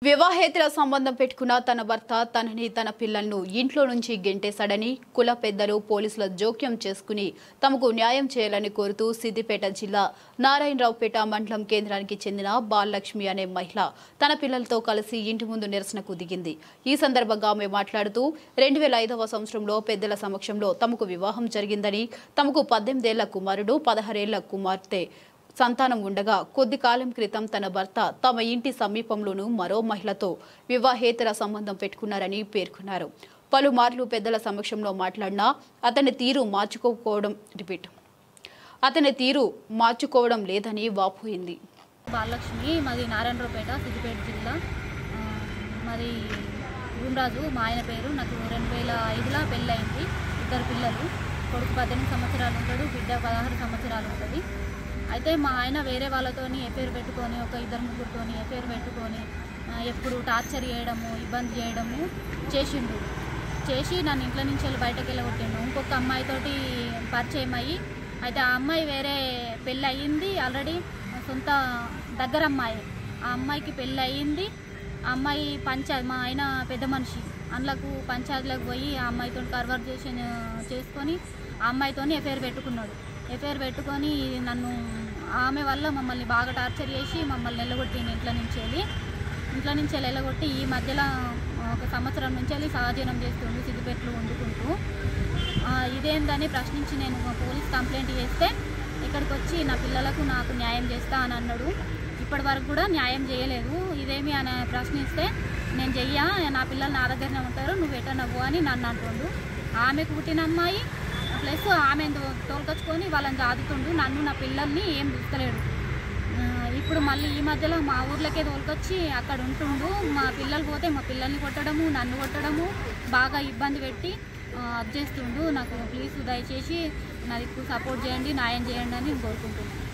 వివాహేతర సంబంధం పెట్టుకున్న తన భర్త తనని తన పిల్లలను ఇంట్లో నుంచి గెంటేశాడని కుల పెద్దలు పోలీసుల జోక్యం చేసుకుని తమకు న్యాయం చేయాలని కోరుతూ సిద్దిపేట జిల్లా నారాయణరావుపేట మండలం కేంద్రానికి చెందిన బాలలక్ష్మి అనే మహిళ తన పిల్లలతో కలిసి ఇంటి ముందు నిరసనకు దిగింది। ఈ సందర్భంగా ఆమె మాట్లాడుతూ 2005వ సంవత్సరంలో పెద్దల సమక్షంలో తమకు వివాహం జరిగిందని తమకు 18 ఏళ్ల కుమారుడు 16 ఏళ్ల కుమార్తె సంతానం ఉండగా కొద్ది కాలం క్రితం తన భర్త తమ ఇంటి సమీపంలోనూ మరో మహిళతో వివాహేతర సంబంధం పెట్టుకున్నారని పేర్కొన్నారు। పలుమార్లు పెద్దల సమక్షంలో మాట్లాడినా అతని తీరు మార్చుకోవడం లేదని వాపోయింది। బాలలక్ష్మి మాది నారాయణరావుపేట సిద్దిపేట జిల్లా మరి గుంరాజు మా ఆయన పేరు। నాకు 2005లో పెళ్ళయింది। ఇద్దరు పిల్లలు, కొడుకు 18 సంవత్సరాలు ఉంటాడు, బిడ్డ 16 సంవత్సరాలు ఉంటుంది। అయితే మా ఆయన వేరే వాళ్ళతోని ఎఫైర్ పెట్టుకొని ఒక ఇద్దరు ముగ్గురితోని ఎఫైర్ పెట్టుకొని ఎప్పుడు టార్చర్ చేయడము, ఇబ్బంది చేయడము చేసి నన్ను ఇంట్లో నుంచి వెళ్ళి బయటకు వెళ్ళగొట్టిండు। ఇంకొక అమ్మాయితోటి పరిచయం అయ్యి, అయితే ఆ అమ్మాయి వేరే పెళ్ళి అయ్యింది ఆల్రెడీ, సొంత దగ్గర అమ్మాయి। ఆ అమ్మాయికి పెళ్ళి అయ్యింది। ఆ అమ్మాయి పంచాయతీ, మా ఆయన పెద్ద మనిషి, అందులోకి పంచాయతీలకు పోయి ఆ అమ్మాయితో కన్వర్జేషన్ చేసుకొని ఆ అమ్మాయితోని ఎఫైర్ పెట్టుకున్నాడు। ఎఫైర్ పెట్టుకొని నన్ను ఆమె వల్ల మమ్మల్ని బాగా టార్చర్ చేసి మమ్మల్ని వెళ్ళగొట్టింది। ఇంట్లో నుంచి వెళ్ళగొట్టి ఈ మధ్యలో ఒక సంవత్సరం నుంచి వెళ్ళి సహజీవనం చేస్తుండు సిద్దిపేటలో వండుకుంటూ। ఇదేందని ప్రశ్నించి నేను పోలీస్ కంప్లైంట్ చేస్తే ఇక్కడికి వచ్చి నా పిల్లలకు నాకు న్యాయం చేస్తా అని అన్నాడు। ఇప్పటి వరకు కూడా న్యాయం చేయలేదు। ఇదేమి అని ప్రశ్నిస్తే నేను చెయ్యా, నా పిల్లలు నా దగ్గరనే ఉంటారు, నువ్వు ఎటనవ్వు అని నన్ను అంటుండు। ఆమెకు పుట్టిన అమ్మాయి ప్లస్ ఆమె తోలుకొచ్చుకొని వాళ్ళని జాదుతుండు, నన్ను నా పిల్లల్ని ఏం చూస్తలేడు। ఇప్పుడు మళ్ళీ ఈ మధ్యలో మా ఊర్లకే తోలుకొచ్చి అక్కడ ఉంటుండు। మా పిల్లలు పోతే మా పిల్లల్ని కొట్టడము, నన్ను కొట్టడము, బాగా ఇబ్బంది పెట్టి చేస్తుండు। నాకు ప్లీజ్ దయచేసి నాకు సపోర్ట్ చేయండి, న్యాయం చేయండి అని కోరుకుంటున్నాను।